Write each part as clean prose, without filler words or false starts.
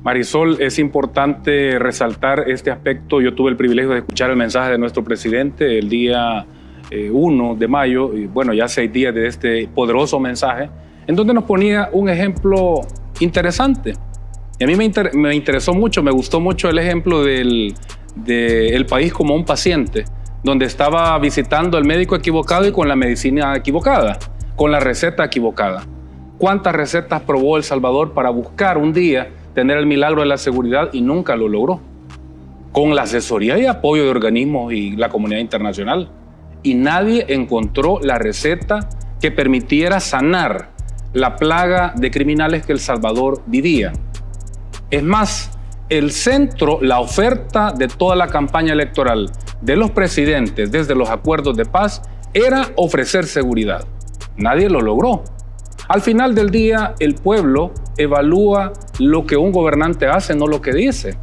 Marisol, es importante resaltar este aspecto. Yo tuve el privilegio de escuchar el mensaje de nuestro presidente el día 1 de mayo, y bueno, ya 6 días de este poderoso mensaje, en donde nos ponía un ejemplo interesante. Y a mí me interesó mucho, me gustó mucho el ejemplo del país como un paciente, donde estaba visitando al médico equivocado y con la medicina equivocada, con la receta equivocada. ¿Cuántas recetas probó El Salvador para buscar un día tener el milagro de la seguridad y nunca lo logró? Con la asesoría y apoyo de organismos y la comunidad internacional. Y nadie encontró la receta que permitiera sanar la plaga de criminales que El Salvador vivía. Es más, el centro, la oferta de toda la campaña electoral de los presidentes desde los acuerdos de paz era ofrecer seguridad. Nadie lo logró. Al final del día, el pueblo evalúa lo que un gobernante hace, no lo que dice.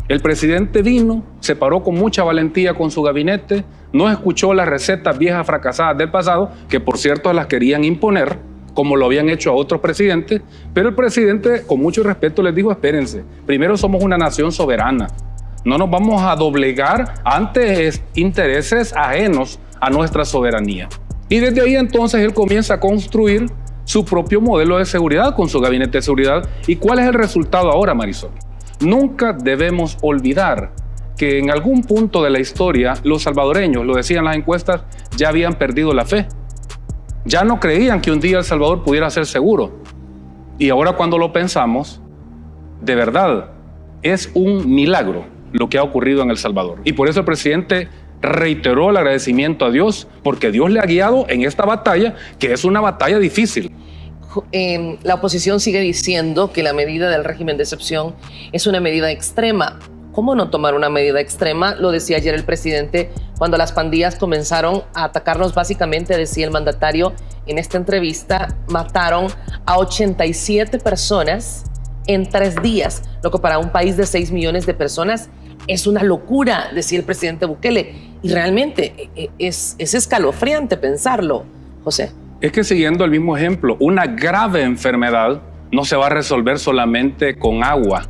El presidente vino, se paró con mucha valentía con su gabinete, no escuchó las recetas viejas fracasadas del pasado, que por cierto las querían imponer, como lo habían hecho a otros presidentes, pero el presidente, con mucho respeto, les dijo: espérense, primero somos una nación soberana, no nos vamos a doblegar ante intereses ajenos a nuestra soberanía. Y desde ahí entonces él comienza a construir su propio modelo de seguridad con su gabinete de seguridad. ¿Y cuál es el resultado ahora, Marisol? Nunca debemos olvidar que en algún punto de la historia los salvadoreños, lo decían las encuestas, ya habían perdido la fe. Ya no creían que un día El Salvador pudiera ser seguro. Y ahora cuando lo pensamos, de verdad, es un milagro lo que ha ocurrido en El Salvador. Y por eso el presidente reiteró el agradecimiento a Dios, porque Dios le ha guiado en esta batalla, que es una batalla difícil. La oposición sigue diciendo que la medida del régimen de excepción es una medida extrema. ¿Cómo no tomar una medida extrema? Lo decía ayer el presidente cuando las pandillas comenzaron a atacarnos. Básicamente, decía el mandatario en esta entrevista, mataron a 87 personas en 3 días, lo que para un país de 6 millones de personas es una locura, decía el presidente Bukele. Y realmente es escalofriante pensarlo, José. Es que siguiendo el mismo ejemplo, una grave enfermedad no se va a resolver solamente con agua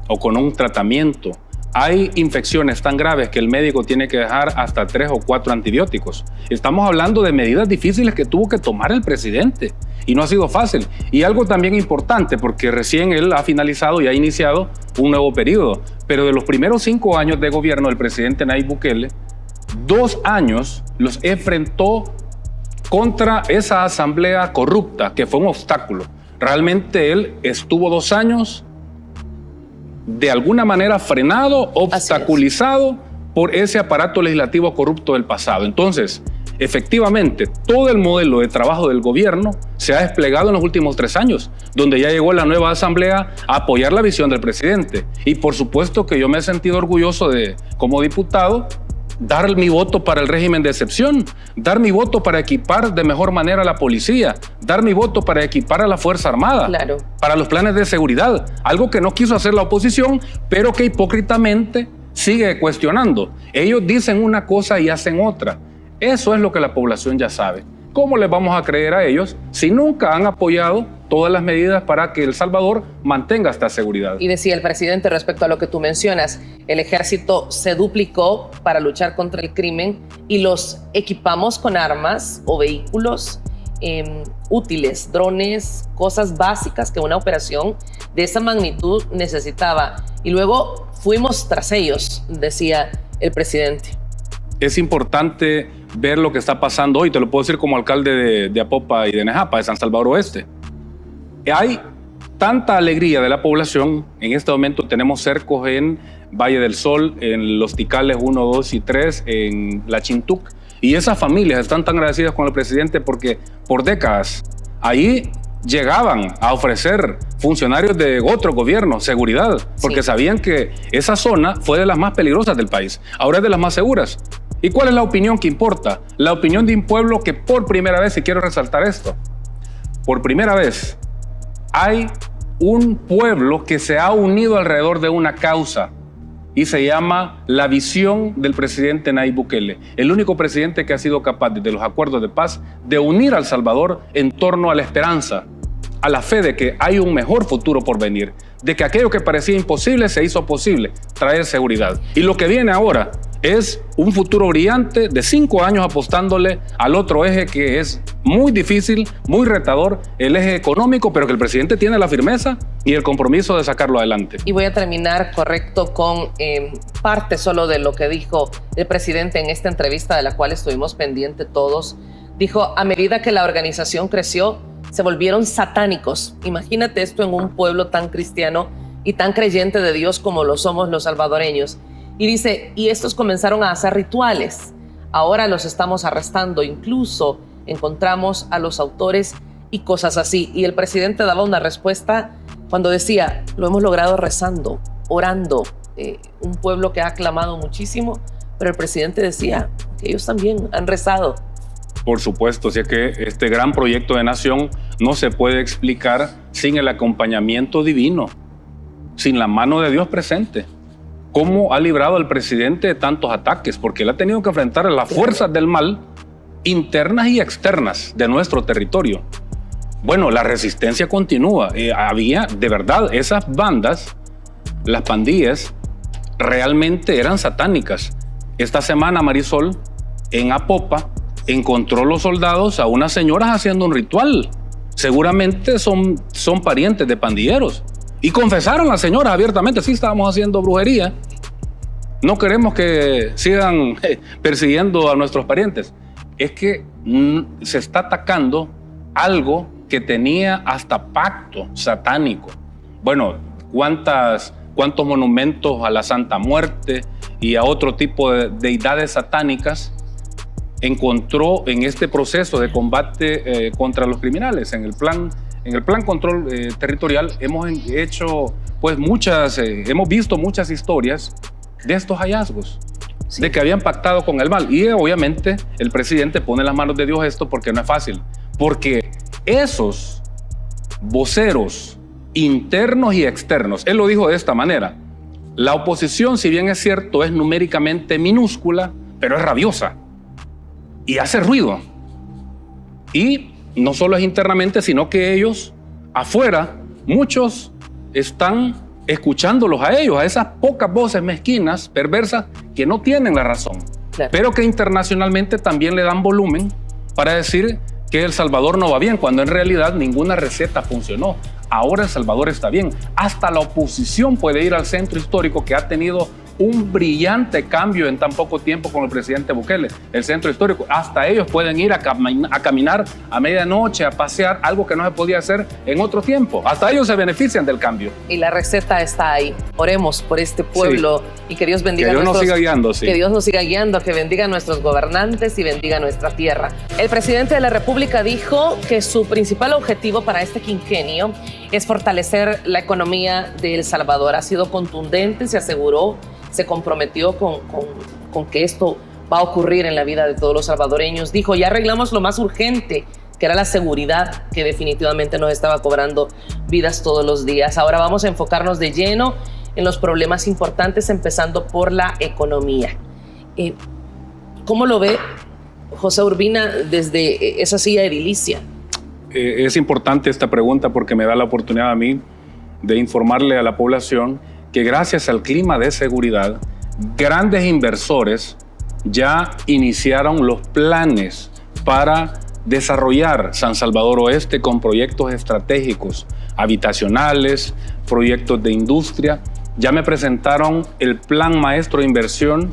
o con un tratamiento. Hay infecciones tan graves que el médico tiene que dejar hasta 3 o 4 antibióticos. Estamos hablando de medidas difíciles que tuvo que tomar el presidente y no ha sido fácil. Y algo también importante, porque recién él ha finalizado y ha iniciado un nuevo periodo, pero de los primeros 5 años de gobierno del presidente Nayib Bukele, 2 años los enfrentó contra esa asamblea corrupta, que fue un obstáculo. Realmente él estuvo 2 años de alguna manera frenado, obstaculizado por ese aparato legislativo corrupto del pasado. Entonces, efectivamente, todo el modelo de trabajo del gobierno se ha desplegado en los últimos 3 años, donde ya llegó la nueva asamblea a apoyar la visión del presidente. Y por supuesto que yo me he sentido orgulloso de, como diputado, dar mi voto para el régimen de excepción, dar mi voto para equipar de mejor manera a la policía, dar mi voto para equipar a la Fuerza Armada, claro, para los planes de seguridad, algo que no quiso hacer la oposición, pero que hipócritamente sigue cuestionando. Ellos dicen una cosa y hacen otra. Eso es lo que la población ya sabe. ¿Cómo les vamos a creer a ellos si nunca han apoyado todas las medidas para que El Salvador mantenga esta seguridad? Y decía el presidente respecto a lo que tú mencionas, el ejército se duplicó para luchar contra el crimen y los equipamos con armas o vehículos útiles, drones, cosas básicas que una operación de esa magnitud necesitaba. Y luego fuimos tras ellos, decía el presidente. Es importante ver lo que está pasando hoy, te lo puedo decir como alcalde de Apopa y de Nejapa, de San Salvador Oeste. Hay tanta alegría de la población. En este momento tenemos cercos en Valle del Sol, en Los Ticales 1, 2 y 3, en La Chintuc. Y esas familias están tan agradecidas con el presidente porque por décadas ahí llegaban a ofrecer funcionarios de otro gobierno seguridad, porque sabían que esa zona fue de las más peligrosas del país. Ahora es de las más seguras. ¿Y cuál es la opinión que importa? La opinión de un pueblo que por primera vez, y quiero resaltar esto, por primera vez hay un pueblo que se ha unido alrededor de una causa y se llama la visión del presidente Nayib Bukele, el único presidente que ha sido capaz desde los acuerdos de paz de unir a El Salvador en torno a la esperanza, a la fe de que hay un mejor futuro por venir, de que aquello que parecía imposible se hizo posible, traer seguridad. Y lo que viene ahora es un futuro brillante de 5 años apostándole al otro eje que es muy difícil, muy retador, el eje económico, pero que el presidente tiene la firmeza y el compromiso de sacarlo adelante. Y voy a terminar, correcto, con parte solo de lo que dijo el presidente en esta entrevista de la cual estuvimos pendientes todos. Dijo, a medida que la organización creció, se volvieron satánicos. Imagínate esto en un pueblo tan cristiano y tan creyente de Dios como lo somos los salvadoreños. Y dice, y estos comenzaron a hacer rituales. Ahora los estamos arrestando. Incluso encontramos a los autores y cosas así. Y el presidente daba una respuesta cuando decía, lo hemos logrado rezando, orando. Un pueblo que ha clamado muchísimo, pero el presidente decía que ellos también han rezado. Por supuesto, así que este gran proyecto de nación no se puede explicar sin el acompañamiento divino, sin la mano de Dios presente. ¿Cómo ha librado al presidente de tantos ataques? Porque él ha tenido que enfrentar a las fuerzas del mal internas y externas de nuestro territorio. Bueno, la resistencia continúa. Había, de verdad, esas bandas, las pandillas, realmente eran satánicas. Esta semana, Marisol, en Apopa, encontró los soldados a unas señoras haciendo un ritual. Seguramente son parientes de pandilleros. Y confesaron las señoras abiertamente, sí, estábamos haciendo brujería. No queremos que sigan persiguiendo a nuestros parientes. Es que se está atacando algo que tenía hasta pacto satánico. Bueno, ¿cuántos monumentos a la Santa Muerte y a otro tipo de deidades satánicas encontró en este proceso de combate contra los criminales? En el plan control territorial hemos hecho pues hemos visto muchas historias de estos hallazgos, sí, de que habían pactado con el mal. Y obviamente el presidente pone en las manos de Dios esto porque no es fácil, porque esos voceros internos y externos, él lo dijo de esta manera, la oposición, si bien es cierto, es numéricamente minúscula, pero es rabiosa y hace ruido. Y no solo es internamente, sino que ellos afuera, muchos están escuchándolos a ellos, a esas pocas voces mezquinas, perversas, que no tienen la razón, claro, pero que internacionalmente también le dan volumen para decir que El Salvador no va bien, cuando en realidad ninguna receta funcionó. Ahora El Salvador está bien. Hasta la oposición puede ir al centro histórico, que ha tenido un brillante cambio en tan poco tiempo con el presidente Bukele. El centro histórico, hasta ellos pueden ir a caminar a medianoche, a pasear, algo que no se podía hacer en otro tiempo. Hasta ellos se benefician del cambio. Y la receta está ahí. Oremos por este pueblo, sí, y que Dios bendiga que Dios nos siga guiando, sí. Que Dios nos siga guiando, que bendiga a nuestros gobernantes y bendiga nuestra tierra. El presidente de la República dijo que su principal objetivo para este quinquenio es fortalecer la economía de El Salvador. Ha sido contundente, se aseguró, se comprometió con que esto va a ocurrir en la vida de todos los salvadoreños. Dijo, ya arreglamos lo más urgente, que era la seguridad, que definitivamente nos estaba cobrando vidas todos los días. Ahora vamos a enfocarnos de lleno en los problemas importantes, empezando por la economía. ¿Cómo lo ve José Urbina desde esa silla edilicia? Es importante esta pregunta porque me da la oportunidad a mí de informarle a la población que gracias al clima de seguridad, grandes inversores ya iniciaron los planes para desarrollar San Salvador Oeste con proyectos estratégicos, habitacionales, proyectos de industria. Ya me presentaron el plan maestro de inversión,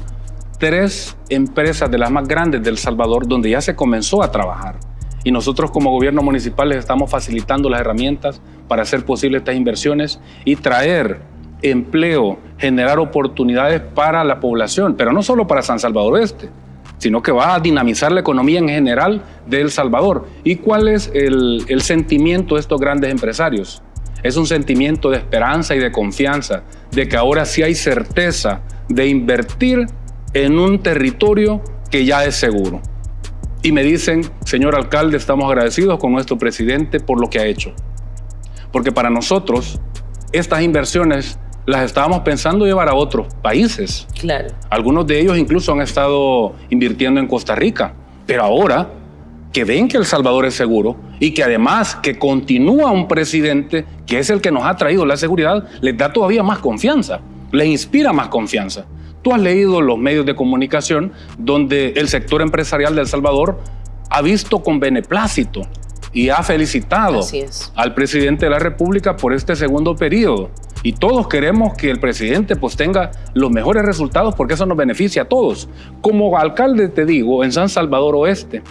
3 empresas de las más grandes de El Salvador, donde ya se comenzó a trabajar. Y nosotros como gobierno municipal les estamos facilitando las herramientas para hacer posibles estas inversiones y traer empleo, generar oportunidades para la población, pero no solo para San Salvador Oeste, sino que va a dinamizar la economía en general de El Salvador. ¿Y cuál es el sentimiento de estos grandes empresarios? Es un sentimiento de esperanza y de confianza, de que ahora sí hay certeza de invertir en un territorio que ya es seguro. Y me dicen, señor alcalde, estamos agradecidos con nuestro presidente por lo que ha hecho. Porque para nosotros, estas inversiones las estábamos pensando llevar a otros países. Claro. Algunos de ellos incluso han estado invirtiendo en Costa Rica. Pero ahora que ven que El Salvador es seguro y que además que continúa un presidente que es el que nos ha traído la seguridad, les da todavía más confianza, les inspira más confianza. Tú has leído los medios de comunicación donde el sector empresarial de El Salvador ha visto con beneplácito y ha felicitado al presidente de la República por este segundo periodo. Y todos queremos que el presidente pues tenga los mejores resultados porque eso nos beneficia a todos. Como alcalde te digo, en San Salvador Oeste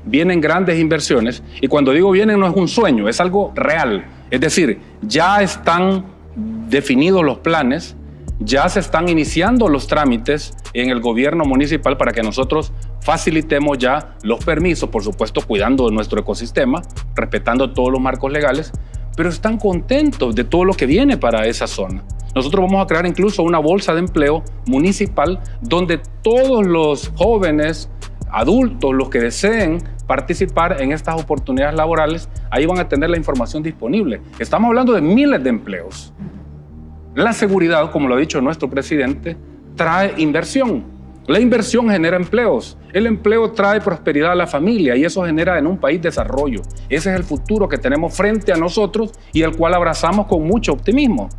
vienen grandes inversiones y cuando digo vienen no es un sueño, es algo real. Es decir, ya están definidos los planes, ya se están iniciando los trámites en el gobierno municipal para que nosotros facilitemos ya los permisos, por supuesto cuidando de nuestro ecosistema, respetando todos los marcos legales, pero están contentos de todo lo que viene para esa zona. Nosotros vamos a crear incluso una bolsa de empleo municipal donde todos los jóvenes, adultos, los que deseen participar en estas oportunidades laborales, ahí van a tener la información disponible. Estamos hablando de miles de empleos. La seguridad, como lo ha dicho nuestro presidente, trae inversión. La inversión genera empleos. El empleo trae prosperidad a la familia y eso genera en un país desarrollo. Ese es el futuro que tenemos frente a nosotros y el cual abrazamos con mucho optimismo.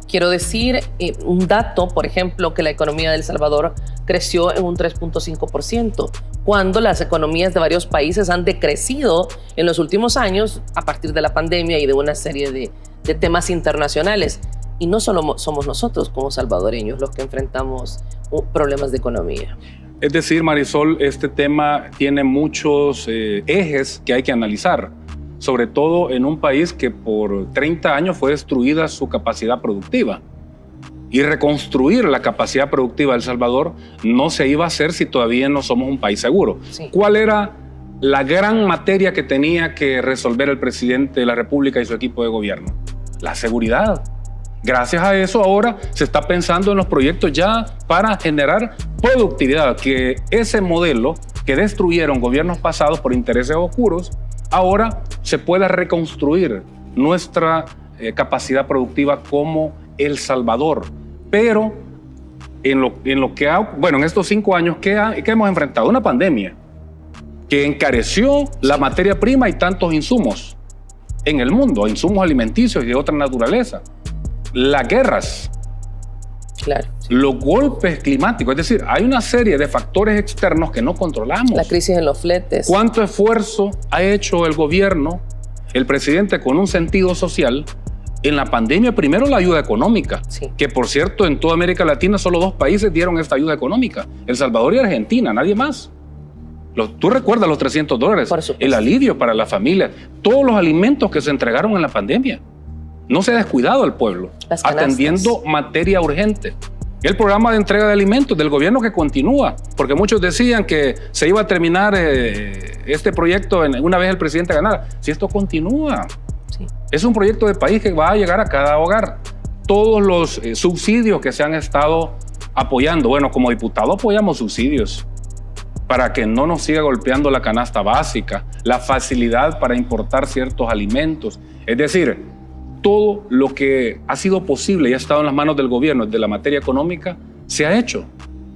Quiero decir un dato, por ejemplo, que la economía de El Salvador creció en un 3.5%, cuando las economías de varios países han decrecido en los últimos años a partir de la pandemia y de una serie de temas internacionales. Y no solo somos nosotros como salvadoreños los que enfrentamos problemas de economía. Es decir, Marisol, este tema tiene muchos ejes que hay que analizar, sobre todo en un país que por 30 años fue destruida su capacidad productiva. Y reconstruir la capacidad productiva de El Salvador no se iba a hacer si todavía no somos un país seguro. Sí. ¿Cuál era la gran materia que tenía que resolver el presidente de la República y su equipo de gobierno? La seguridad. Gracias a eso ahora se está pensando en los proyectos ya para generar productividad, que ese modelo que destruyeron gobiernos pasados por intereses oscuros, ahora se pueda reconstruir nuestra capacidad productiva como El Salvador. Pero en estos 5 años, ¿qué hemos enfrentado? Una pandemia que encareció la materia prima y tantos insumos en el mundo, insumos alimenticios y de otra naturaleza. Las guerras, claro, sí, los golpes climáticos, es decir, hay una serie de factores externos que no controlamos. La crisis en los fletes. ¿Cuánto esfuerzo ha hecho el gobierno, el presidente con un sentido social? En la pandemia, primero la ayuda económica, sí, que por cierto en toda América Latina solo 2 países dieron esta ayuda económica, El Salvador y Argentina, nadie más. Tú recuerdas los $300, el alivio para las familias, todos los alimentos que se entregaron en la pandemia. No se ha descuidado al pueblo, atendiendo materia urgente. El programa de entrega de alimentos del gobierno que continúa, porque muchos decían que se iba a terminar este proyecto una vez el presidente ganara. Si esto continúa, sí, es un proyecto de país que va a llegar a cada hogar. Todos los subsidios que se han estado apoyando, bueno, como diputado apoyamos subsidios para que no nos siga golpeando la canasta básica, la facilidad para importar ciertos alimentos. Es decir, todo lo que ha sido posible y ha estado en las manos del gobierno de la materia económica se ha hecho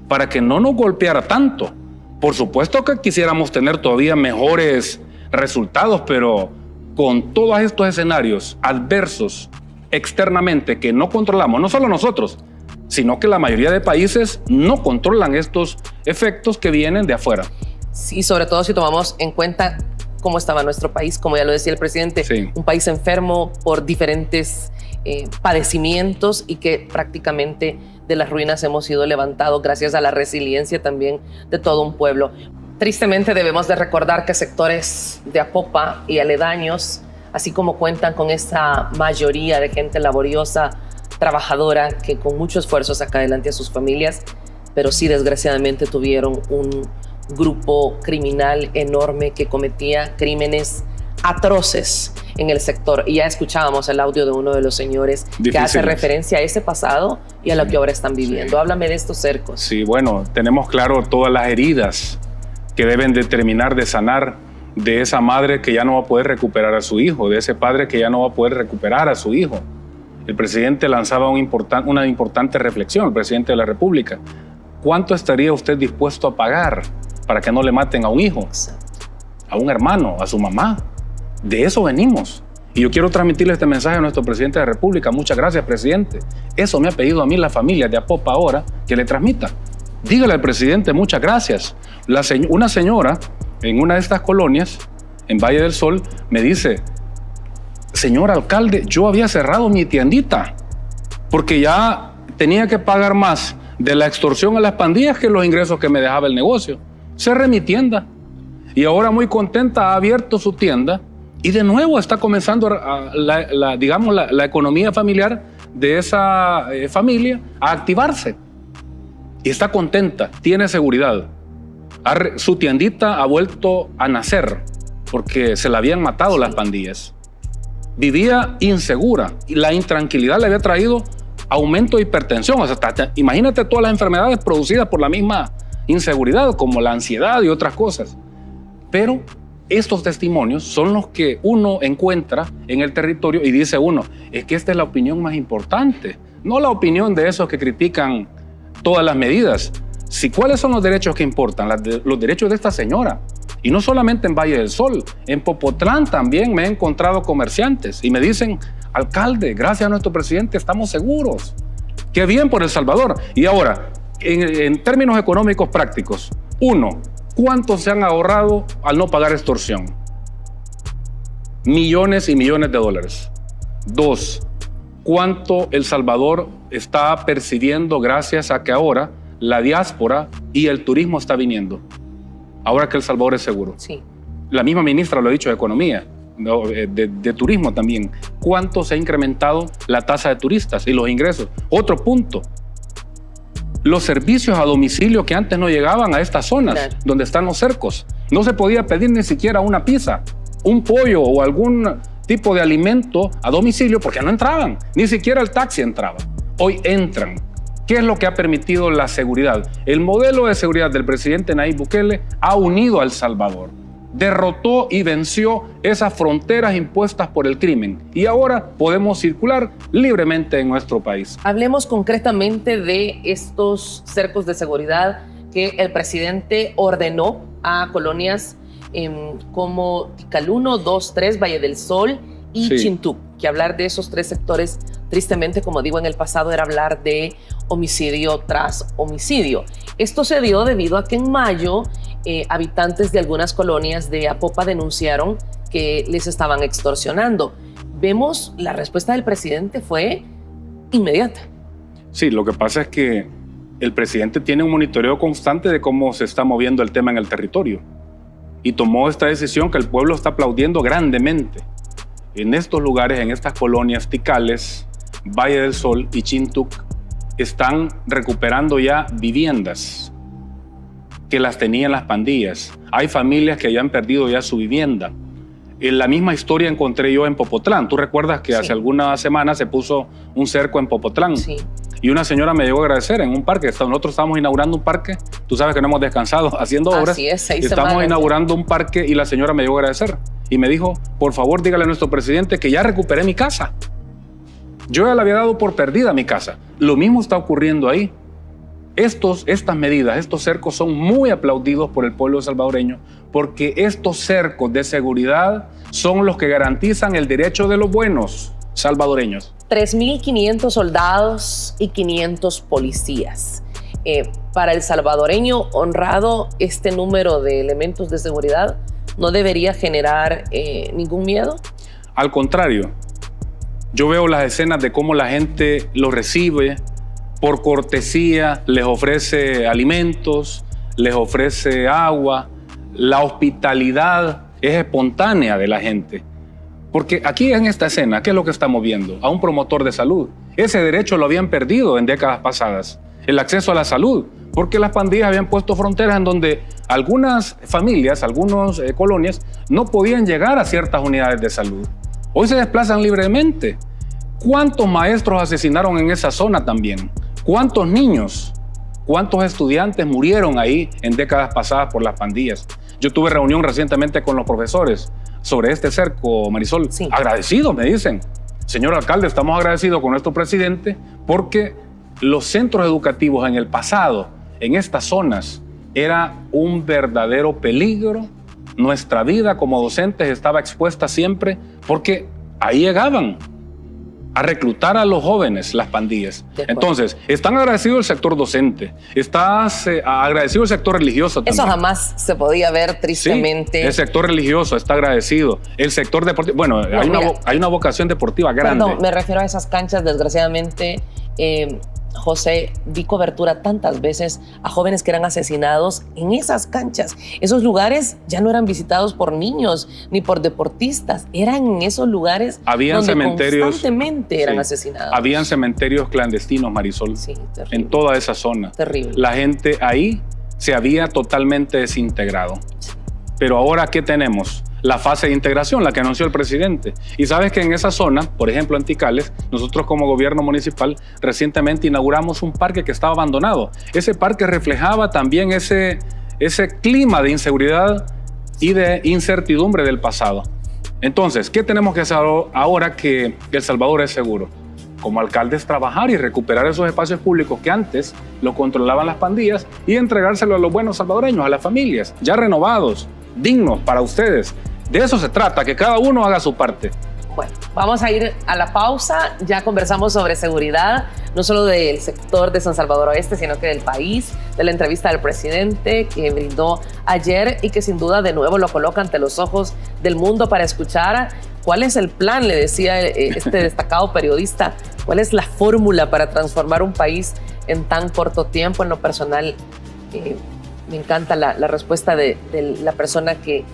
para que no nos golpeara tanto. Por supuesto que quisiéramos tener todavía mejores resultados, pero con todos estos escenarios adversos externamente que no controlamos, no solo nosotros, sino que la mayoría de países no controlan estos efectos que vienen de afuera. Sí, sobre todo si tomamos en cuenta cómo estaba nuestro país, como ya lo decía el presidente, sí, un país enfermo por diferentes padecimientos y que prácticamente de las ruinas hemos sido levantados gracias a la resiliencia también de todo un pueblo. Tristemente debemos de recordar que sectores de Apopa y aledaños, así como cuentan con esta mayoría de gente laboriosa, trabajadora, que con mucho esfuerzo saca adelante a sus familias, pero sí desgraciadamente tuvieron un grupo criminal enorme que cometía crímenes atroces en el sector. Y ya escuchábamos el audio de uno de los señores que hace referencia a ese pasado y a lo que ahora están viviendo. Sí. Háblame de estos cercos. Sí, bueno, tenemos claro todas las heridas que deben de terminar de sanar, de esa madre que ya no va a poder recuperar a su hijo, de ese padre que ya no va a poder recuperar a su hijo. El presidente lanzaba una importante reflexión, el presidente de la República. ¿Cuánto estaría usted dispuesto a pagar para que no le maten a un hijo? a un hermano, a su mamá. De eso venimos. Y yo quiero transmitirle este mensaje a nuestro presidente de la República. Muchas gracias, presidente. Eso me ha pedido a mí la familia de Apopa ahora que le transmita. Dígale al presidente muchas gracias. Una señora en una de estas colonias, en Valle del Sol, me dice: señor alcalde, yo había cerrado mi tiendita porque ya tenía que pagar más de la extorsión a las pandillas que los ingresos que me dejaba el negocio. Cerré mi tienda y ahora muy contenta ha abierto su tienda y de nuevo está comenzando la economía familiar de esa familia a activarse. Y está contenta, tiene seguridad. Su tiendita ha vuelto a nacer porque se la habían matado las pandillas. Vivía insegura y la intranquilidad le había traído aumento de hipertensión. O sea, imagínate todas las enfermedades producidas por la misma inseguridad, como la ansiedad y otras cosas. Pero estos testimonios son los que uno encuentra en el territorio y dice uno, es que esta es la opinión más importante, no la opinión de esos que critican todas las medidas. ¿Cuáles son los derechos que importan? Los derechos de esta señora. Y no solamente en Valle del Sol, en Popotlán también me he encontrado comerciantes y me dicen, alcalde, gracias a nuestro presidente estamos seguros. Qué bien por El Salvador. Y ahora, en términos económicos prácticos, uno, ¿cuánto se han ahorrado al no pagar extorsión? Millones y millones de dólares. Dos, ¿cuánto El Salvador está percibiendo gracias a que ahora la diáspora y el turismo está viniendo? Ahora que El Salvador es seguro. Sí. La misma ministra lo ha dicho de Economía, de Turismo también. ¿Cuánto se ha incrementado la tasa de turistas y los ingresos? Otro punto. Los servicios a domicilio que antes no llegaban a estas zonas, claro, donde están los cercos. No se podía pedir ni siquiera una pizza, un pollo o algún tipo de alimento a domicilio porque no entraban. Ni siquiera el taxi entraba. Hoy entran. ¿Qué es lo que ha permitido la seguridad? El modelo de seguridad del presidente Nayib Bukele ha unido a El Salvador. Derrotó y venció esas fronteras impuestas por el crimen. Y ahora podemos circular libremente en nuestro país. Hablemos concretamente de estos cercos de seguridad que el presidente ordenó a colonias como Tikal 1, 2, 3, Valle del Sol y sí, Chintuc. Que hablar de esos tres sectores, tristemente, como digo, en el pasado era hablar de homicidio tras homicidio. Esto se dio debido a que en mayo habitantes de algunas colonias de Apopa denunciaron que les estaban extorsionando. Vemos la respuesta del presidente fue inmediata. Sí, lo que pasa es que el presidente tiene un monitoreo constante de cómo se está moviendo el tema en el territorio y tomó esta decisión que el pueblo está aplaudiendo grandemente. En estos lugares, en estas colonias ticales, Valle del Sol y Chintuc, están recuperando ya viviendas que las tenían las pandillas. Hay familias que ya han perdido ya su vivienda. En la misma historia encontré yo en Popotlán. ¿Tú recuerdas que sí, hace algunas semanas se puso un cerco en Popotlán? Sí. Y una señora me llegó a agradecer en un parque. Nosotros estamos inaugurando un parque. Tú sabes que no hemos descansado haciendo obras. Así es, 6 Estamos semanas. inaugurando un parque y la señora me llegó a agradecer. Y me dijo, por favor, dígale a nuestro presidente que ya recuperé mi casa. Yo ya le había dado por perdida mi casa. Lo mismo está ocurriendo ahí. Estas medidas, estos cercos son muy aplaudidos por el pueblo salvadoreño porque estos cercos de seguridad son los que garantizan el derecho de los buenos salvadoreños. 3.500 soldados y 500 policías. Para el salvadoreño honrado, este número de elementos de seguridad no debería generar ningún miedo. Al contrario, yo veo las escenas de cómo la gente los recibe, por cortesía, les ofrece alimentos, les ofrece agua. La hospitalidad es espontánea de la gente. Porque aquí en esta escena, ¿qué es lo que estamos viendo? A un promotor de salud. Ese derecho lo habían perdido en décadas pasadas. El acceso a la salud. Porque las pandillas habían puesto fronteras en donde algunas familias, algunas colonias, no podían llegar a ciertas unidades de salud. Hoy se desplazan libremente. ¿Cuántos maestros asesinaron en esa zona también? ¿Cuántos niños, cuántos estudiantes murieron ahí en décadas pasadas por las pandillas? Yo tuve reunión recientemente con los profesores sobre este cerco, Marisol. Sí. Agradecidos, me dicen. Señor alcalde, estamos agradecidos con nuestro presidente porque los centros educativos en el pasado, en estas zonas, era un verdadero peligro nuestra vida como docentes estaba expuesta siempre porque ahí llegaban a reclutar a los jóvenes, las pandillas. Entonces, están agradecidos el sector docente, está agradecido el sector religioso también. Eso jamás se podía ver, tristemente. Sí, el sector religioso está agradecido, el sector deportivo, bueno, no, hay una vocación deportiva grande. No, me refiero a esas canchas, desgraciadamente, José, di cobertura tantas veces a jóvenes que eran asesinados en esas canchas. Esos lugares ya no eran visitados por niños ni por deportistas, eran en esos lugares donde constantemente eran asesinados. Habían cementerios clandestinos, Marisol, en toda esa zona. Terrible. La gente ahí se había totalmente desintegrado. Sí. Pero ahora, ¿qué tenemos? La fase de integración, la que anunció el presidente. Y sabes que en esa zona, por ejemplo en Tikales, nosotros como gobierno municipal recientemente inauguramos un parque que estaba abandonado. Ese parque reflejaba también ese clima de inseguridad y de incertidumbre del pasado. Entonces, ¿qué tenemos que hacer ahora que El Salvador es seguro? Como alcaldes, trabajar y recuperar esos espacios públicos que antes lo controlaban las pandillas y entregárselo a los buenos salvadoreños, a las familias, ya renovados, dignos para ustedes. De eso se trata, que cada uno haga su parte. Bueno, vamos a ir a la pausa. Ya conversamos sobre seguridad, no solo del sector de San Salvador Oeste, sino que del país, de la entrevista del presidente que brindó ayer y que sin duda de nuevo lo coloca ante los ojos del mundo para escuchar cuál es el plan, le decía este destacado periodista, cuál es la fórmula para transformar un país en tan corto tiempo. En lo personal, me encanta la respuesta de la persona que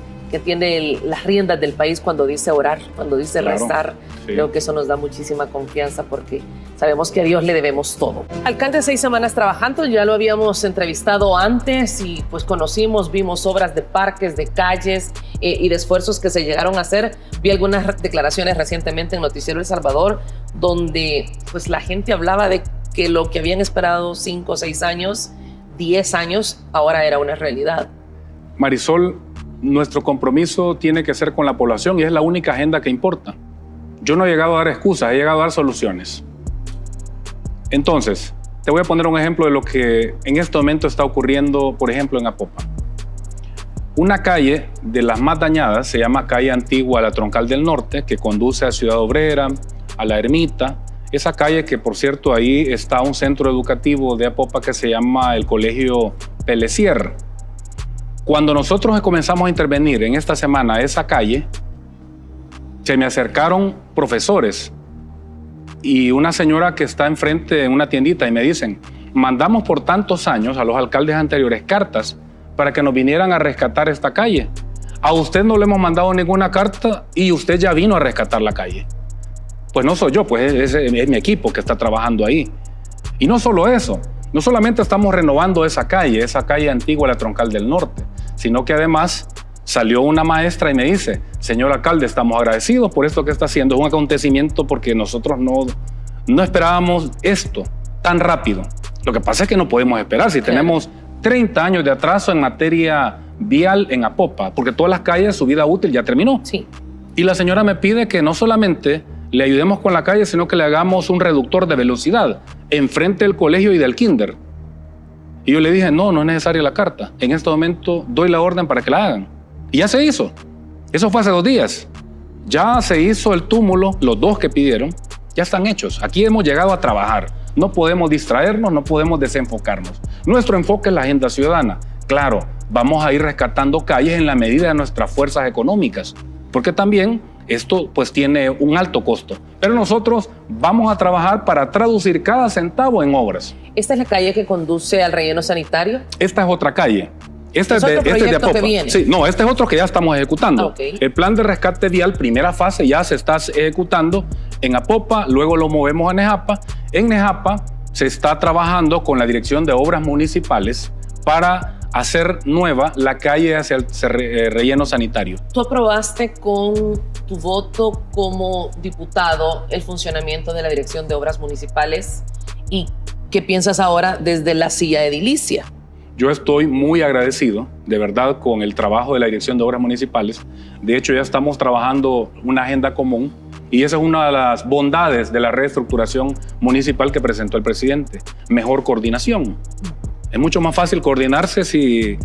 tiene las riendas del país cuando dice orar, cuando dice rezar. Sí. Creo que eso nos da muchísima confianza porque sabemos que a Dios le debemos todo. Alcalde, 6 semanas trabajando, ya lo habíamos entrevistado antes y pues conocimos, vimos obras de parques, de calles y de esfuerzos que se llegaron a hacer. Vi algunas declaraciones recientemente en Noticiero El Salvador donde pues la gente hablaba de que lo que habían esperado 5 o 6 años, 10 años, ahora era una realidad. Marisol, nuestro compromiso tiene que ser con la población y es la única agenda que importa. Yo no he llegado a dar excusas, he llegado a dar soluciones. Entonces, te voy a poner un ejemplo de lo que en este momento está ocurriendo, por ejemplo, en Apopa. Una calle de las más dañadas se llama Calle Antigua La Troncal del Norte, que conduce a Ciudad Obrera, a La Ermita. Esa calle que, por cierto, ahí está un centro educativo de Apopa que se llama el Colegio Pelecier. Cuando nosotros comenzamos a intervenir en esta semana esa calle, se me acercaron profesores y una señora que está enfrente en una tiendita y me dicen, mandamos por tantos años a los alcaldes anteriores cartas para que nos vinieran a rescatar esta calle. A usted no le hemos mandado ninguna carta y usted ya vino a rescatar la calle. Pues no soy yo, pues es mi equipo que está trabajando ahí. Y no solo eso, no solamente estamos renovando esa calle Antigua La Troncal del Norte, sino que además salió una maestra y me dice, señor alcalde, estamos agradecidos por esto que está haciendo. Es un acontecimiento porque nosotros no esperábamos esto tan rápido. Lo que pasa es que no podemos esperar si tenemos 30 años de atraso en materia vial en Apopa, porque todas las calles, su vida útil ya terminó. Sí. Y la señora me pide que no solamente le ayudemos con la calle, sino que le hagamos un reductor de velocidad enfrente del colegio y del kinder. Y yo le dije, no es necesaria la carta. En este momento doy la orden para que la hagan. Y ya se hizo. Eso fue hace 2 días. Ya se hizo el túmulo, los 2 que pidieron, ya están hechos. Aquí hemos llegado a trabajar. No podemos distraernos, no podemos desenfocarnos. Nuestro enfoque es la agenda ciudadana. Claro, vamos a ir rescatando calles en la medida de nuestras fuerzas económicas, porque también esto pues tiene un alto costo. Pero nosotros vamos a trabajar para traducir cada centavo en obras. ¿Esta es la calle que conduce al relleno sanitario? Esta es otra calle. Este es de Apopa. Que viene. Sí, no, este es otro que ya estamos ejecutando. Okay. El plan de rescate vial, primera fase, ya se está ejecutando en Apopa, luego lo movemos a Nejapa. En Nejapa se está trabajando con la Dirección de Obras Municipales para hacer nueva la calle hacia el relleno sanitario. Tú aprobaste con tu voto como diputado el funcionamiento de la Dirección de Obras Municipales. ¿Y qué piensas ahora desde la silla edilicia? Yo estoy muy agradecido, de verdad, con el trabajo de la Dirección de Obras Municipales. De hecho, ya estamos trabajando una agenda común y esa es una de las bondades de la reestructuración municipal que presentó el presidente. Mejor coordinación. Es mucho más fácil coordinarse si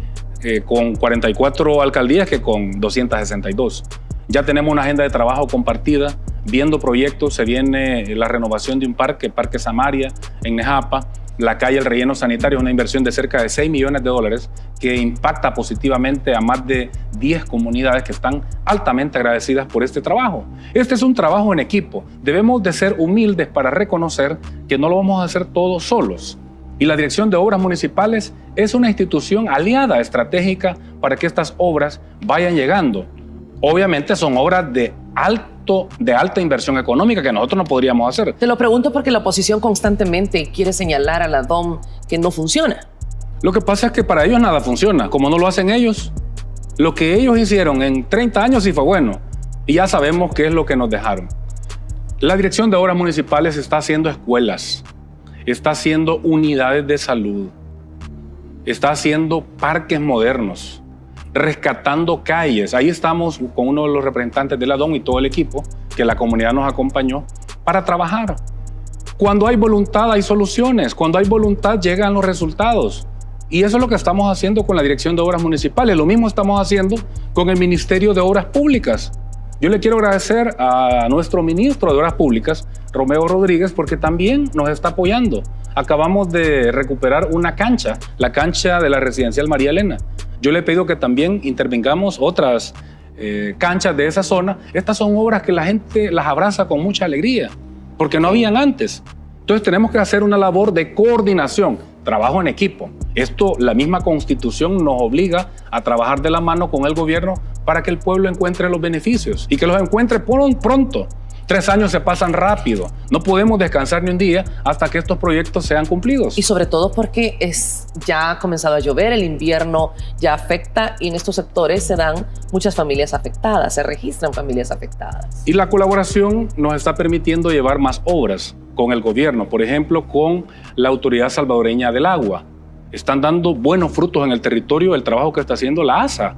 con 44 alcaldías que con 262. Ya tenemos una agenda de trabajo compartida, viendo proyectos. Se viene la renovación de un parque, Parque Samaria, en Nejapa. La calle El Relleno Sanitario es una inversión de cerca de $6 millones que impacta positivamente a más de 10 comunidades que están altamente agradecidas por este trabajo. Este es un trabajo en equipo. Debemos de ser humildes para reconocer que no lo vamos a hacer todos solos. Y la Dirección de Obras Municipales es una institución aliada estratégica para que estas obras vayan llegando. Obviamente son obras de alta inversión económica que nosotros no podríamos hacer. Te lo pregunto porque la oposición constantemente quiere señalar a la DOM que no funciona. Lo que pasa es que para ellos nada funciona. Como no lo hacen ellos, lo que ellos hicieron en 30 años sí fue bueno. Y ya sabemos qué es lo que nos dejaron. La Dirección de Obras Municipales está haciendo escuelas, está haciendo unidades de salud, está haciendo parques modernos, rescatando calles. Ahí estamos con uno de los representantes de la DOM y todo el equipo que la comunidad nos acompañó para trabajar. Cuando hay voluntad hay soluciones, cuando hay voluntad llegan los resultados. Y eso es lo que estamos haciendo con la Dirección de Obras Municipales. Lo mismo estamos haciendo con el Ministerio de Obras Públicas. Yo le quiero agradecer a nuestro ministro de Obras Públicas, Romeo Rodríguez, porque también nos está apoyando. Acabamos de recuperar una cancha, la cancha de la residencial María Elena. Yo le he pedido que también intervengamos otras canchas de esa zona. Estas son obras que la gente las abraza con mucha alegría, porque no habían antes. Entonces tenemos que hacer una labor de coordinación, trabajo en equipo. Esto, la misma Constitución nos obliga a trabajar de la mano con el gobierno para que el pueblo encuentre los beneficios y que los encuentre pronto. 3 años se pasan rápido. No podemos descansar ni un día hasta que estos proyectos sean cumplidos. Y sobre todo porque ya ha comenzado a llover, el invierno ya afecta y en estos sectores se dan muchas familias afectadas, se registran familias afectadas. Y la colaboración nos está permitiendo llevar más obras con el gobierno, por ejemplo, con la Autoridad Salvadoreña del Agua. Están dando buenos frutos en el territorio el trabajo que está haciendo la ASA.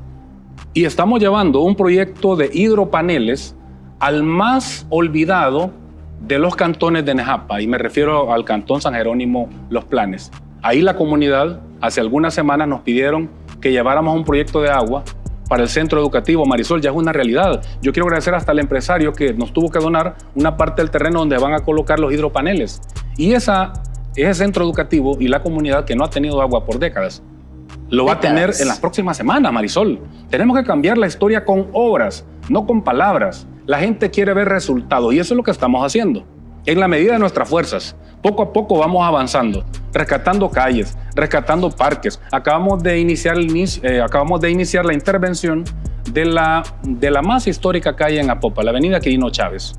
Y estamos llevando un proyecto de hidropaneles al más olvidado de los cantones de Nejapa, y me refiero al cantón San Jerónimo Los Planes. Ahí la comunidad, hace algunas semanas nos pidieron que lleváramos un proyecto de agua para el centro educativo Marisol. Ya es una realidad. Yo quiero agradecer hasta al empresario que nos tuvo que donar una parte del terreno donde van a colocar los hidropaneles. Y ese centro educativo y la comunidad que no ha tenido agua por décadas, lo va a tener en las próximas semanas, Marisol. Tenemos que cambiar la historia con obras, no con palabras. La gente quiere ver resultados y eso es lo que estamos haciendo. En la medida de nuestras fuerzas, poco a poco vamos avanzando, rescatando calles, rescatando parques. Acabamos de iniciar la intervención de la más histórica calle en Apopa, la avenida Quirino Chávez,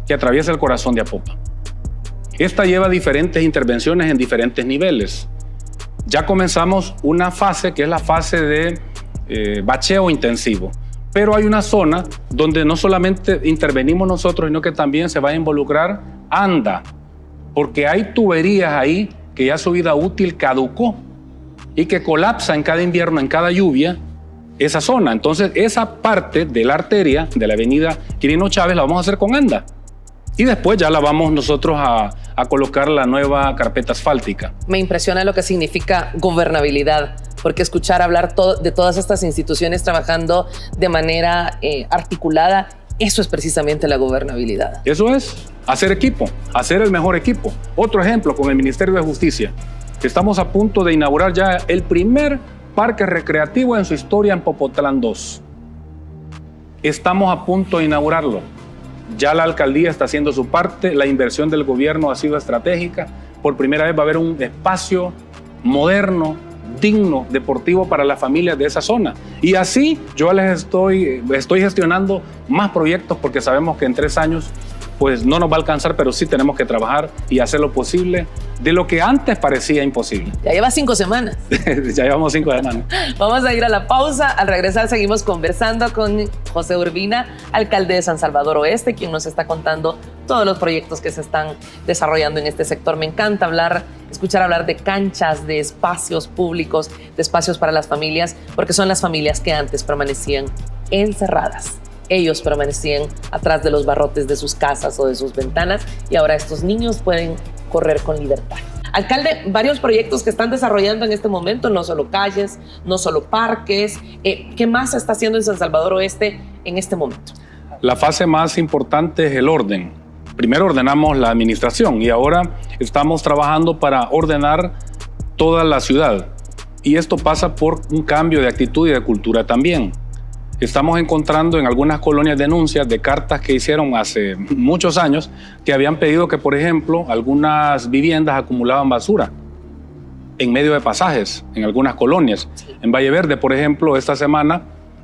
que atraviesa el corazón de Apopa. Esta lleva diferentes intervenciones en diferentes niveles. Ya comenzamos una fase que es la fase de bacheo intensivo. Pero hay una zona donde no solamente intervenimos nosotros, sino que también se va a involucrar ANDA, porque hay tuberías ahí que ya su vida útil caducó y que colapsa en cada invierno, en cada lluvia, esa zona. Entonces, esa parte de la arteria de la avenida Quirino Chávez la vamos a hacer con ANDA. Y después ya la vamos nosotros a colocar la nueva carpeta asfáltica. Me impresiona lo que significa gobernabilidad, porque escuchar hablar de todas estas instituciones trabajando de manera articulada, eso es precisamente la gobernabilidad. Eso es, hacer equipo, hacer el mejor equipo. Otro ejemplo con el Ministerio de Justicia. Estamos a punto de inaugurar ya el primer parque recreativo en su historia en Popotlán 2. Estamos a punto de inaugurarlo. Ya la alcaldía está haciendo su parte, la inversión del gobierno ha sido estratégica. Por primera vez va a haber un espacio moderno, digno, deportivo para las familias de esa zona. Y así yo les estoy gestionando más proyectos porque sabemos que en 3 años pues no nos va a alcanzar, pero sí tenemos que trabajar y hacer lo posible de lo que antes parecía imposible. Ya lleva 5 semanas. Ya llevamos 5 semanas. Vamos a ir a la pausa. Al regresar seguimos conversando con José Urbina, alcalde de San Salvador Oeste, quien nos está contando todos los proyectos que se están desarrollando en este sector. Me encanta escuchar hablar de canchas, de espacios públicos, de espacios para las familias, porque son las familias que antes permanecían encerradas. Ellos permanecían atrás de los barrotes de sus casas o de sus ventanas y ahora estos niños pueden correr con libertad. Alcalde, varios proyectos que están desarrollando en este momento, no solo calles, no solo parques. ¿Qué más se está haciendo en San Salvador Oeste en este momento? La fase más importante es el orden. Primero ordenamos la administración y ahora estamos trabajando para ordenar toda la ciudad. Y esto pasa por un cambio de actitud y de cultura también. Estamos encontrando en algunas colonias denuncias de cartas que hicieron hace muchos años que habían pedido que, por ejemplo, algunas viviendas acumulaban basura en medio de pasajes en algunas colonias. En Valle Verde, por ejemplo, esta semana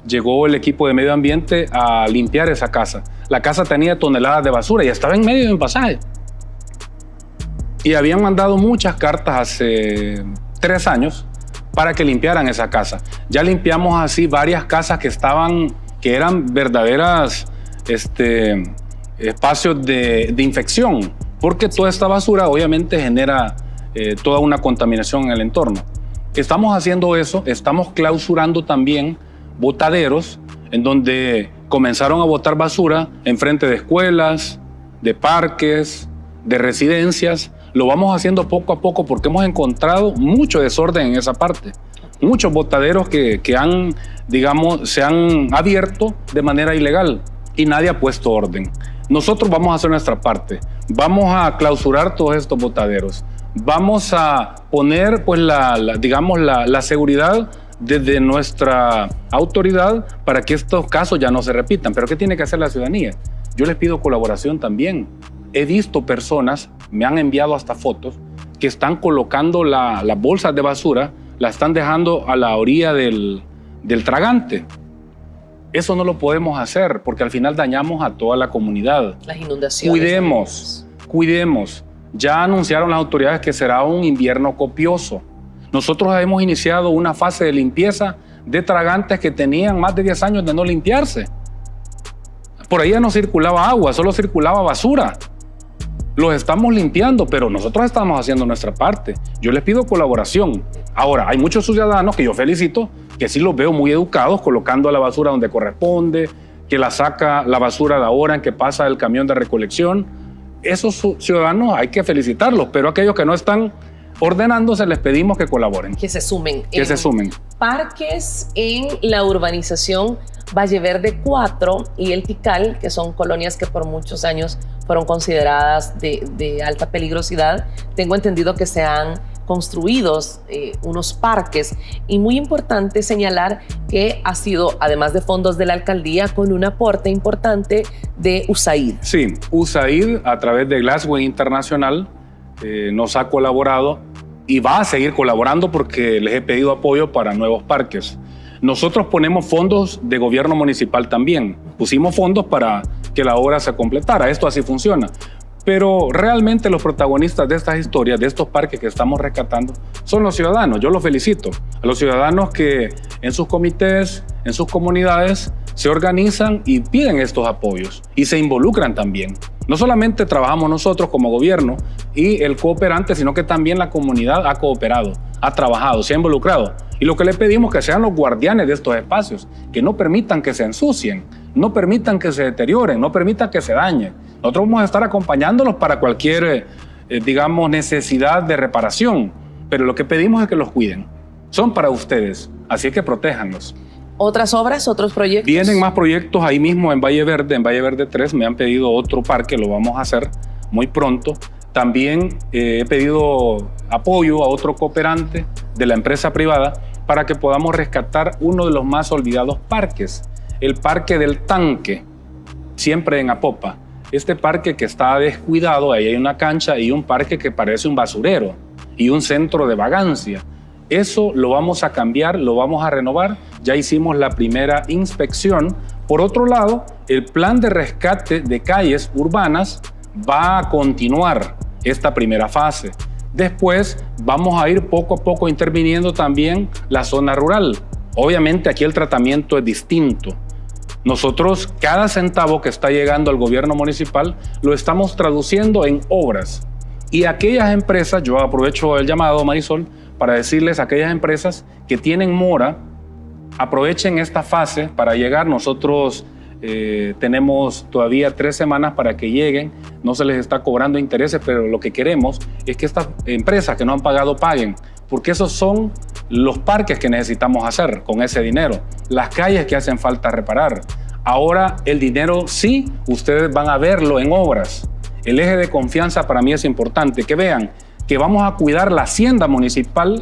llegó el equipo de medio ambiente a limpiar esa casa. La casa tenía toneladas de basura y estaba en medio de un pasaje. Y habían mandado muchas cartas hace 3 años para que limpiaran esa casa. Ya limpiamos así varias casas que eran verdaderas espacios de infección, porque toda esta basura obviamente genera toda una contaminación en el entorno. Estamos haciendo eso, estamos clausurando también botaderos en donde comenzaron a botar basura enfrente de escuelas, de parques, de residencias. Lo vamos haciendo poco a poco porque hemos encontrado mucho desorden en esa parte. Muchos botaderos que se han abierto de manera ilegal y nadie ha puesto orden. Nosotros vamos a hacer nuestra parte. Vamos a clausurar todos estos botaderos. Vamos a poner pues, la seguridad desde nuestra autoridad para que estos casos ya no se repitan. Pero ¿qué tiene que hacer la ciudadanía? Yo les pido colaboración también. He visto personas, me han enviado hasta fotos, que están colocando las bolsas de basura, las están dejando a la orilla del tragante. Eso no lo podemos hacer porque al final dañamos a toda la comunidad. Las inundaciones. Cuidemos. Ya anunciaron las autoridades que será un invierno copioso. Nosotros hemos iniciado una fase de limpieza de tragantes que tenían más de 10 años de no limpiarse. Por ahí ya no circulaba agua, solo circulaba basura. Los estamos limpiando, pero nosotros estamos haciendo nuestra parte. Yo les pido colaboración. Ahora, hay muchos ciudadanos que yo felicito, que sí los veo muy educados, colocando la basura donde corresponde, que la saca la basura a la hora en que pasa el camión de recolección. Esos ciudadanos hay que felicitarlos, pero aquellos que no están ordenándose les pedimos que colaboren. Que se sumen. Que se sumen. Parques en la urbanización Valle Verde 4 y El Tikal, que son colonias que por muchos años fueron consideradas de alta peligrosidad. Tengo entendido que se han construido unos parques y muy importante señalar que ha sido, además de fondos de la alcaldía, con un aporte importante de USAID. Sí, USAID a través de Glassway Internacional nos ha colaborado y va a seguir colaborando porque les he pedido apoyo para nuevos parques. Nosotros ponemos fondos de gobierno municipal también. Pusimos fondos para que la obra se completara. Esto así funciona. Pero realmente los protagonistas de estas historias, de estos parques que estamos rescatando, son los ciudadanos. Yo los felicito. A los ciudadanos que en sus comités, en sus comunidades, se organizan y piden estos apoyos y se involucran también. No solamente trabajamos nosotros como gobierno y el cooperante, sino que también la comunidad ha cooperado, ha trabajado, se ha involucrado. Y lo que le pedimos es que sean los guardianes de estos espacios, que no permitan que se ensucien, no permitan que se deterioren, no permitan que se dañen. Nosotros vamos a estar acompañándolos para cualquier, necesidad de reparación, pero lo que pedimos es que los cuiden. Son para ustedes, así que protéjanlos. ¿Otras obras, otros proyectos? Vienen más proyectos ahí mismo en Valle Verde 3, me han pedido otro parque, lo vamos a hacer muy pronto. También he pedido apoyo a otro cooperante de la empresa privada para que podamos rescatar uno de los más olvidados parques, el Parque del Tanque, siempre en Apopa. Este parque que está descuidado, ahí hay una cancha y un parque que parece un basurero y un centro de vagancia. Eso lo vamos a cambiar, lo vamos a renovar. Ya hicimos la primera inspección. Por otro lado, el plan de rescate de calles urbanas va a continuar esta primera fase. Después vamos a ir poco a poco interviniendo también la zona rural. Obviamente aquí el tratamiento es distinto. Nosotros cada centavo que está llegando al gobierno municipal lo estamos traduciendo en obras. Y aquellas empresas, yo aprovecho el llamado, Marisol, para decirles a aquellas empresas que tienen mora, aprovechen esta fase para llegar. Nosotros tenemos todavía 3 semanas para que lleguen, no se les está cobrando intereses, pero lo que queremos es que estas empresas que no han pagado paguen, porque esos son los parques que necesitamos hacer con ese dinero, las calles que hacen falta reparar. Ahora el dinero sí, ustedes van a verlo en obras. El eje de confianza para mí es importante, que vean que vamos a cuidar la hacienda municipal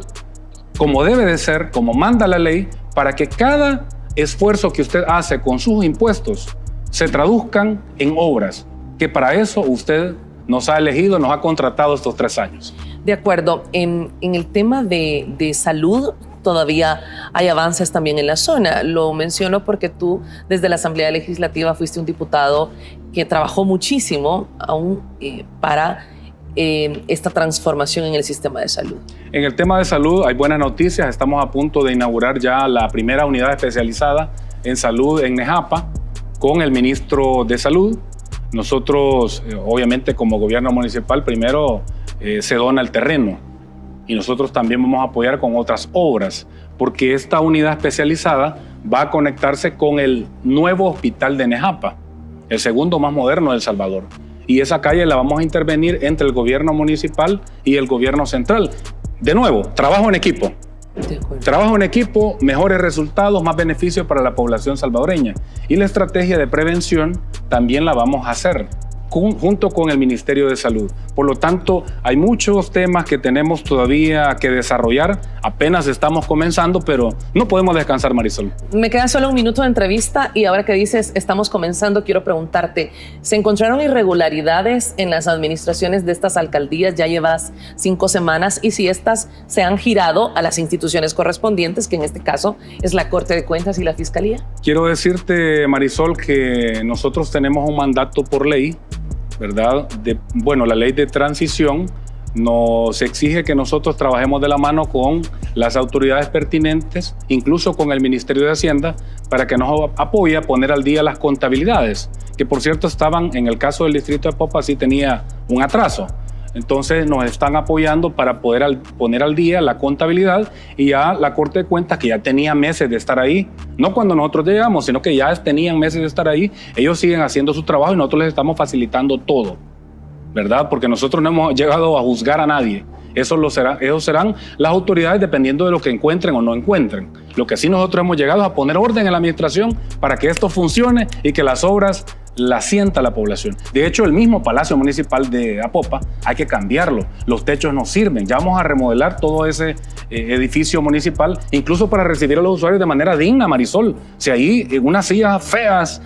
como debe de ser, como manda la ley, para que cada esfuerzo que usted hace con sus impuestos se traduzcan en obras, que para eso usted nos ha elegido, nos ha contratado estos 3 años. De acuerdo. En el tema de salud, todavía hay avances también en la zona. Lo menciono porque tú, desde la Asamblea Legislativa, fuiste un diputado que trabajó muchísimo aún para esta transformación en el sistema de salud. En el tema de salud hay buenas noticias. Estamos a punto de inaugurar ya la primera unidad especializada en salud en Nejapa con el ministro de Salud. Nosotros, obviamente, como gobierno municipal, primero se dona el terreno y nosotros también vamos a apoyar con otras obras, porque esta unidad especializada va a conectarse con el nuevo hospital de Nejapa, el segundo más moderno de El Salvador. Y esa calle la vamos a intervenir entre el gobierno municipal y el gobierno central. De nuevo, trabajo en equipo. Trabajo en equipo, mejores resultados, más beneficios para la población salvadoreña. Y la estrategia de prevención también la vamos a hacer junto con el Ministerio de Salud. Por lo tanto, hay muchos temas que tenemos todavía que desarrollar. Apenas estamos comenzando, pero no podemos descansar, Marisol. Me queda solo un minuto de entrevista y ahora que dices estamos comenzando, quiero preguntarte, ¿se encontraron irregularidades en las administraciones de estas alcaldías? Ya llevas 5 semanas y si estas se han girado a las instituciones correspondientes, que en este caso es la Corte de Cuentas y la Fiscalía. Quiero decirte, Marisol, que nosotros tenemos un mandato por ley, ¿verdad? La ley de transición nos exige que nosotros trabajemos de la mano con las autoridades pertinentes, incluso con el Ministerio de Hacienda, para que nos apoye a poner al día las contabilidades, que por cierto estaban, en el caso del distrito de Apopa, sí tenía un atraso. Entonces nos están apoyando para poder poner al día la contabilidad, y ya la Corte de Cuentas, que ya tenía meses de estar ahí, no cuando nosotros llegamos, sino que ya tenían meses de estar ahí, ellos siguen haciendo su trabajo y nosotros les estamos facilitando todo, ¿verdad? Porque nosotros no hemos llegado a juzgar a nadie. Ellos serán las autoridades dependiendo de lo que encuentren o no encuentren. Lo que sí nosotros hemos llegado es a poner orden en la administración para que esto funcione y que las obras la sienta la población. De hecho, el mismo Palacio Municipal de Apopa hay que cambiarlo. Los techos no sirven. Ya vamos a remodelar todo ese edificio municipal, incluso para recibir a los usuarios de manera digna, Marisol. Si ahí unas sillas feas,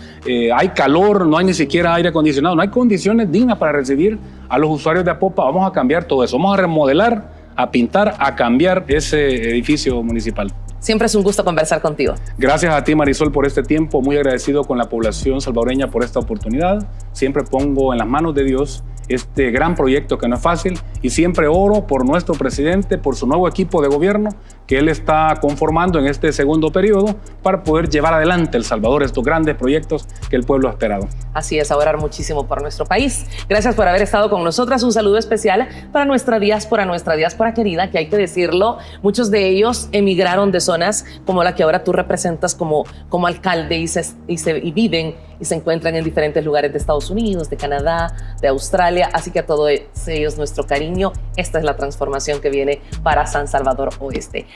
hay calor, no hay ni siquiera aire acondicionado, no hay condiciones dignas para recibir a los usuarios de Apopa. Vamos a cambiar todo eso. Vamos a remodelar, a pintar, a cambiar ese edificio municipal. Siempre es un gusto conversar contigo. Gracias a ti, Marisol, por este tiempo. Muy agradecido con la población salvadoreña por esta oportunidad. Siempre pongo en las manos de Dios este gran proyecto que no es fácil, y siempre oro por nuestro presidente, por su nuevo equipo de gobierno que él está conformando en este segundo periodo para poder llevar adelante El Salvador, estos grandes proyectos que el pueblo ha esperado. Así es, a orar muchísimo por nuestro país. Gracias por haber estado con nosotras. Un saludo especial para nuestra diáspora querida, que hay que decirlo, muchos de ellos emigraron de zonas como la que ahora tú representas como alcalde y viven y se encuentran en diferentes lugares de Estados Unidos, de Canadá, de Australia. Así que a todos ellos nuestro cariño. Esta es la transformación que viene para San Salvador Oeste.